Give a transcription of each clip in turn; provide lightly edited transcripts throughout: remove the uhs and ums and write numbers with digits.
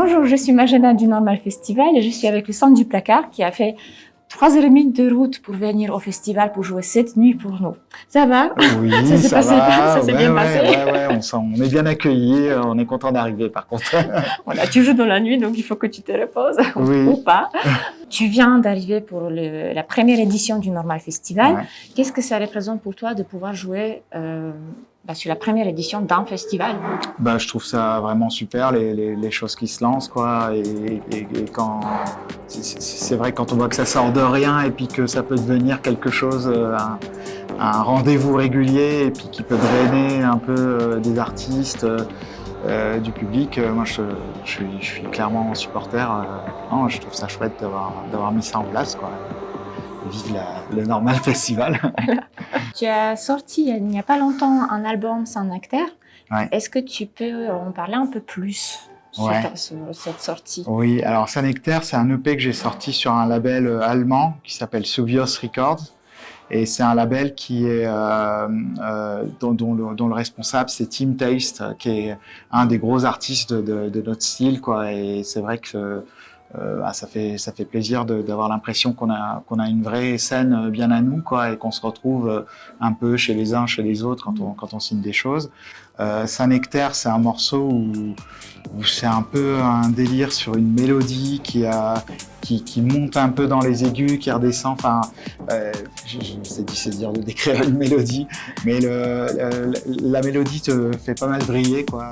Bonjour, je suis Majena du Normal Festival et je suis avec le Centre du Placard qui a fait 3h30 de route pour venir au festival pour jouer cette nuit pour nous. Ça va? Oui, ça s'est passé, ça s'est bien passé. On est bien accueillis, on est content d'arriver par contre. Voilà, tu joues dans la nuit, donc il faut que tu te reposes ou pas. Tu viens d'arriver pour la première édition du Normal Festival. Ouais. Qu'est-ce que ça représente pour toi de pouvoir jouer sur la première édition d'un festival? Je trouve ça vraiment super, les choses qui se lancent, quoi. Et quand c'est vrai, quand on voit que ça sort de rien et puis que ça peut devenir quelque chose, un rendez-vous régulier et puis qui peut drainer un peu des artistes, du public. Moi, je suis clairement supporter. Je trouve ça chouette d'avoir mis ça en place, quoi. Vive le Normal Festival. Voilà. Tu as sorti il n'y a pas longtemps un album Saint-Nectaire. Ouais. Est-ce que tu peux en parler un peu plus sur cette sortie? Oui, alors Saint-Nectaire, c'est un EP que j'ai sorti sur un label allemand qui s'appelle Subios Records. Et c'est un label qui est dont le responsable c'est Tim Taste, qui est un des gros artistes de notre style, quoi. Et c'est vrai que ça fait plaisir d'avoir l'impression qu'on a une vraie scène bien à nous, quoi, et qu'on se retrouve un peu chez les uns, chez les autres quand on signe des choses. Saint-Nectaire, c'est un morceau où c'est un peu un délire sur une mélodie qui monte un peu dans les aigus, qui redescend. Enfin, c'est difficile de décrire une mélodie, mais la mélodie te fait pas mal briller, quoi.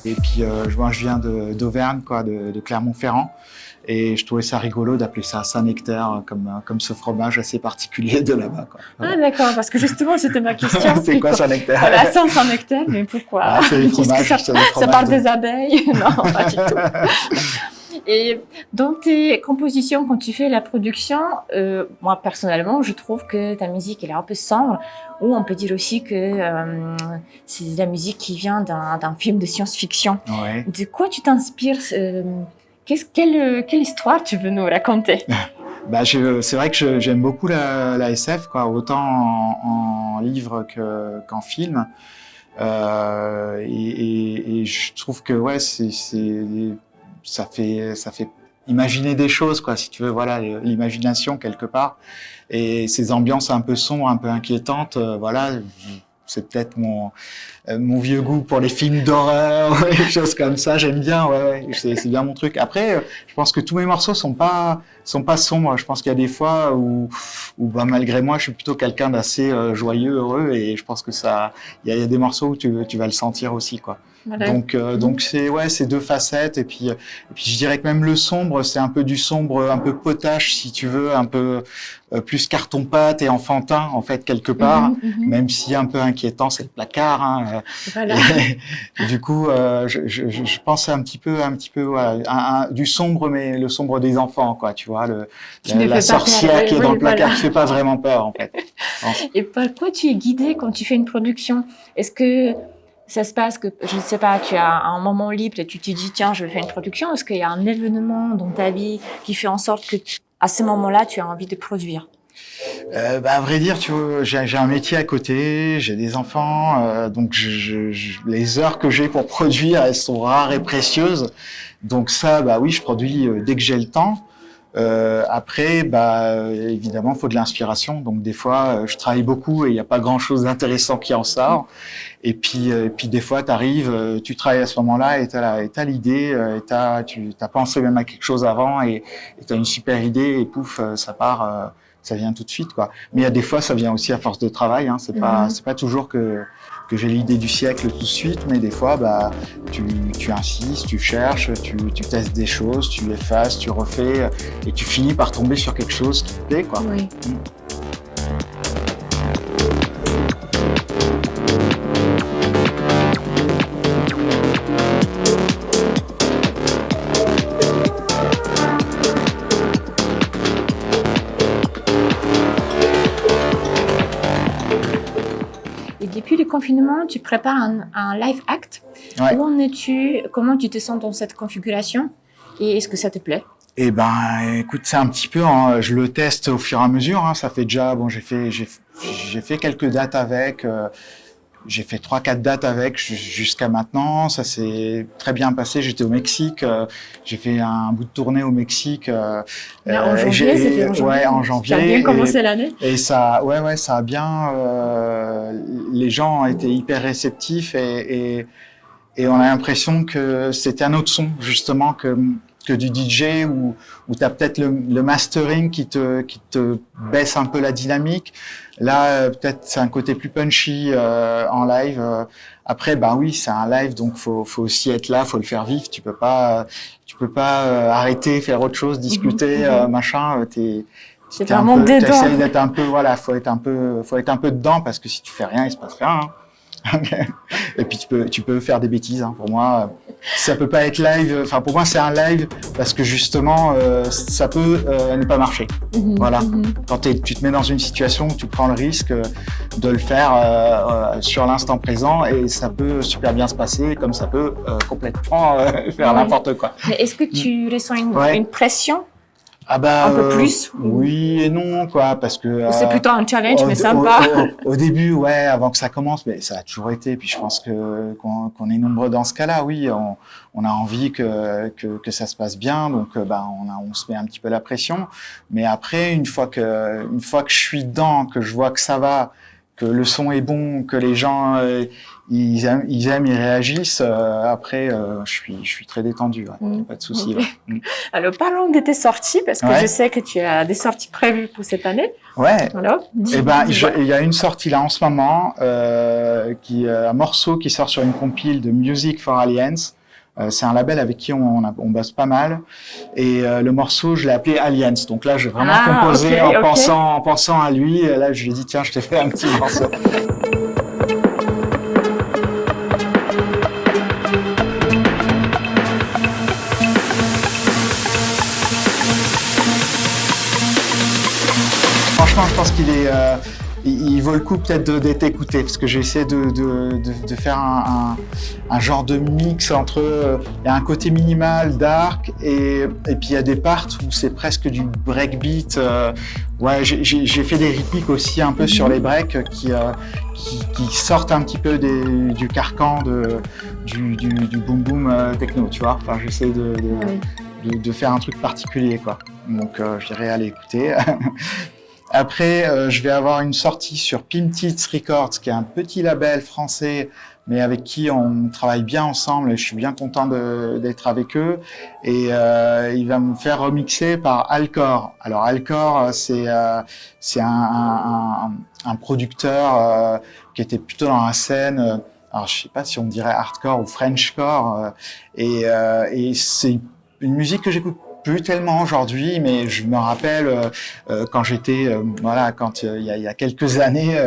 Et puis moi je viens d'Auvergne, quoi, de Clermont-Ferrand, et je trouvais ça rigolo d'appeler ça Saint-Nectaire, comme ce fromage assez particulier de là-bas, quoi. Ah d'accord, parce que justement c'était ma question. C'est quoi Saint-Nectaire? Voilà, Saint-Nectaire, mais pourquoi? C'est les fromages, ça part des abeilles? Non, pas du tout. Et dans tes compositions, quand tu fais la production, moi personnellement, je trouve que ta musique elle est un peu sombre, ou on peut dire aussi que c'est de la musique qui vient d'un film de science-fiction. Ouais. De quoi tu t'inspires? Quelle histoire tu veux nous raconter? C'est vrai que j'aime beaucoup la SF, quoi, autant en livre qu'en film. Et je trouve que ça fait imaginer des choses, quoi, si tu veux, voilà, l'imagination quelque part. Et ces ambiances un peu sombres, un peu inquiétantes, c'est peut-être mon vieux goût pour les films d'horreur, les choses comme ça. J'aime bien, c'est bien mon truc. Après, je pense que tous mes morceaux sont pas sombres. Je pense qu'il y a des fois où malgré moi, je suis plutôt quelqu'un d'assez joyeux, heureux, et je pense que il y a des morceaux où tu vas le sentir aussi, quoi. Voilà. Donc c'est deux facettes, et puis je dirais que même le sombre, c'est un peu du sombre, un peu potache, si tu veux, un peu plus carton-pâte et enfantin, en fait, quelque part, même si un peu inquiétant, c'est le placard, hein. Voilà. Et du coup, je pense un petit peu, du sombre, mais le sombre des enfants, quoi, tu vois, la sorcière qui est dans le placard, qui fait pas vraiment peur, en fait. Et par quoi tu es guidé quand tu fais une production? Est-ce que ça se passe que, je ne sais pas, tu as un moment libre et tu te dis, tiens, je vais faire une production? Est-ce qu'il y a un événement dans ta vie qui fait en sorte que, à ce moment-là, tu as envie de produire? À vrai dire, tu vois, j'ai un métier à côté, j'ai des enfants, donc les heures que j'ai pour produire, elles sont rares et précieuses. Donc ça, oui, je produis dès que j'ai le temps. Après, évidemment, il faut de l'inspiration. Donc des fois, je travaille beaucoup et il n'y a pas grand-chose d'intéressant qui en sort. Et puis des fois, tu travailles à ce moment-là et t'as l'idée, tu t'as pensé même à quelque chose avant et t'as une super idée et pouf, ça part. Ça vient tout de suite, quoi. Mais il y a des fois, ça vient aussi à force de travail, hein. C'est pas toujours que j'ai l'idée du siècle tout de suite, mais des fois, tu insistes, tu cherches, tu testes des choses, tu effaces, tu refais, et tu finis par tomber sur quelque chose qui te plaît, quoi. Oui. confinement, tu prépares un live act. Ouais. Où en es-tu? Comment tu te sens dans cette configuration? Et est-ce que ça te plaît? Eh ben, écoute, c'est un petit peu, hein, je le teste au fur et à mesure. Hein, ça fait déjà, bon, j'ai fait quelques dates avec. J'ai fait 3-4 dates avec jusqu'à maintenant. Ça s'est très bien passé. J'étais au Mexique. J'ai fait un bout de tournée au Mexique. En janvier, c'était en janvier. Ouais, en janvier. Tu as bien commencé l'année. Et ça, ouais, ça a bien. Les gens ont été hyper réceptifs et on a l'impression que c'était un autre son justement que du DJ où tu as peut-être le mastering qui te baisse un peu la dynamique. Là, peut-être c'est un côté plus punchy en live. Après, ben oui, c'est un live, donc faut aussi être là, faut le faire vivre. Tu peux pas arrêter, faire autre chose, discuter, machin. C'est vraiment dedans. T'essayes d'être un peu, voilà, faut être un peu dedans parce que si tu fais rien, il se passe rien. Hein. Et puis tu peux faire des bêtises. Hein. Pour moi, ça peut pas être live. Enfin, pour moi, c'est un live parce que justement, ça peut ne pas marcher. Voilà. Quand tu te mets dans une situation où tu prends le risque de le faire sur l'instant présent et ça peut super bien se passer, comme ça peut complètement faire n'importe quoi. Mais est-ce que tu ressens une pression? Ah bah, un peu plus? Oui et non, quoi, parce que... c'est plutôt un challenge, mais sympa. Au début, ouais, avant que ça commence, mais ça a toujours été, puis je pense qu'on est nombreux dans ce cas-là, oui, on a envie que ça se passe bien, donc on se met un petit peu la pression, mais après, une fois que je suis dedans, que je vois que ça va, que le son est bon, que les gens ils aiment, ils réagissent. Après, je suis très détendu, ouais, pas de souci. Okay. Ouais. Alors parlons de tes sorties parce que je sais que tu as des sorties prévues pour cette année. Ouais. Alors, il y a une sortie là en ce moment, un morceau qui sort sur une compile de Music for Aliens. C'est un label avec qui on bosse pas mal. Et le morceau, je l'ai appelé Aliens. Donc là, j'ai vraiment composé en pensant à lui. Et là, je lui ai dit, tiens, je t'ai fait un petit morceau. Franchement, je pense qu'il est... il vaut le coup peut-être d'être écouté parce que j'ai essayé de faire un genre de mix entre il y a un côté minimal, dark et puis il y a des parts où c'est presque du breakbeat. Ouais, j'ai fait des rythmiques aussi un peu sur les breaks qui sortent un petit peu du carcan du boom boom techno, tu vois. Enfin, j'essaie de faire un truc particulier, quoi. Donc je dirais aller écouter. Après, je vais avoir une sortie sur Pimtits Records, qui est un petit label français, mais avec qui on travaille bien ensemble et je suis bien content d'être avec eux. Et il va me faire remixer par Alcor. Alors Alcor, c'est un producteur qui était plutôt dans la scène. Alors je sais pas si on dirait hardcore ou Frenchcore. Et c'est une musique que j'écoute plus tellement aujourd'hui, mais je me rappelle quand j'étais, quand il y a quelques années,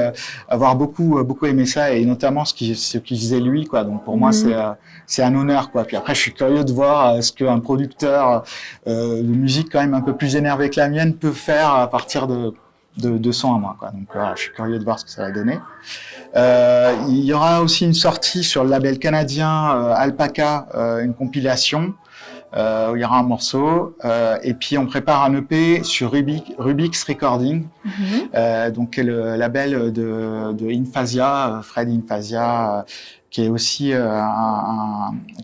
avoir beaucoup aimé ça et notamment ce qu'il faisait lui, quoi. Donc pour moi c'est un honneur, quoi. Puis après je suis curieux de voir ce qu'un producteur de musique quand même un peu plus énervé que la mienne peut faire à partir de son à moi, quoi. Donc voilà, je suis curieux de voir ce que ça va donner. Il y aura aussi une sortie sur le label canadien Alpaca, une compilation. Où il y aura un morceau, et puis on prépare un EP sur Rubik's Recording, donc le label de Infasia, Fred Infasia, qui est aussi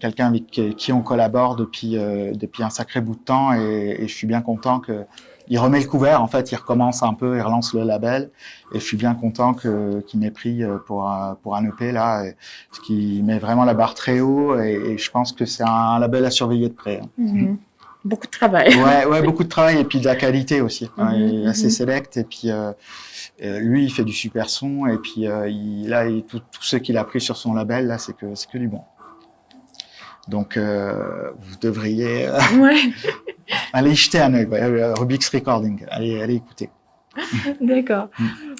quelqu'un avec qui on collabore depuis un sacré bout de temps, et je suis bien content il remet le couvert, en fait, il recommence un peu, il relance le label, et je suis bien content qu'il m'ait pris pour un EP là, parce qu'il met vraiment la barre très haut, et je pense que c'est un label à surveiller de près. Hein. Beaucoup de travail. Ouais, beaucoup de travail, et puis de la qualité aussi. Il est assez select, et puis lui, il fait du super son, et puis tout ce qu'il a pris sur son label là, c'est que du bon. Donc, vous devriez aller jeter un œil. Rubik's Recording, allez écouter. D'accord.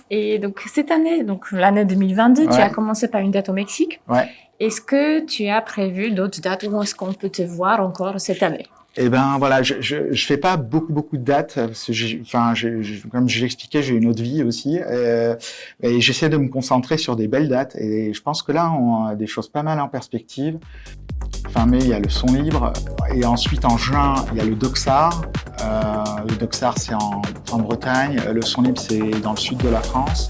Et donc, cette année, donc l'année 2022, tu as commencé par une date au Mexique. Ouais. Est-ce que tu as prévu d'autres dates où est-ce qu'on peut te voir encore cette année? Et ben voilà, je fais pas beaucoup de dates parce que comme je l'expliquais, j'ai une autre vie aussi et j'essaie de me concentrer sur des belles dates et je pense que là on a des choses pas mal en perspective. Fin mai, il y a le son libre et ensuite en juin, il y a le Doxar. Le Doxar c'est en Bretagne, le son libre c'est dans le sud de la France.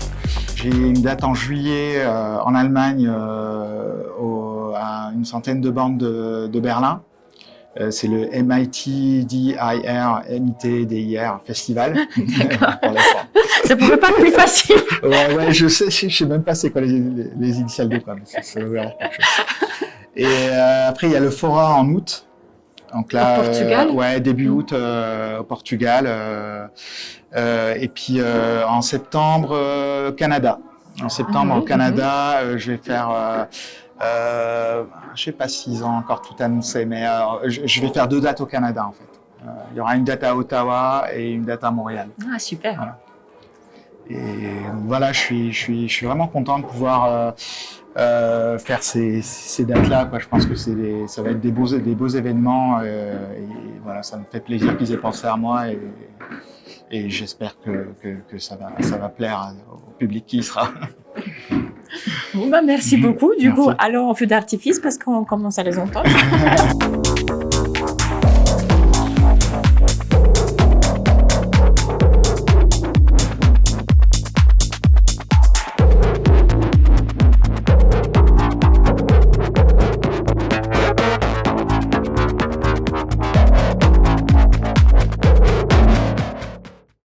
J'ai une date en juillet en Allemagne à une centaine de bornes de Berlin. C'est le MITDIR Festival. D'accord. Ça pouvait pas être plus facile. Ouais, je sais même pas c'est quoi les initiales de quoi, mais ça veut dire quelque chose. Et après, il y a le Fora en août. Donc là, au Portugal. Ouais, début août au Portugal. Et puis en septembre, Canada. En septembre, au Canada, je vais faire... je sais pas s'ils ont encore tout annoncé, mais je vais faire 2 dates au Canada en fait. Il y aura une date à Ottawa et une date à Montréal. Ah super. Voilà. Et voilà, je suis vraiment content de pouvoir faire ces dates-là, quoi. Je pense que ça va être des beaux événements et voilà, ça me fait plaisir qu'ils aient pensé à moi et j'espère que ça va plaire au public qui y sera. Bon, bah, merci beaucoup. Du coup, allons en feu d'artifice parce qu'on commence à les entendre.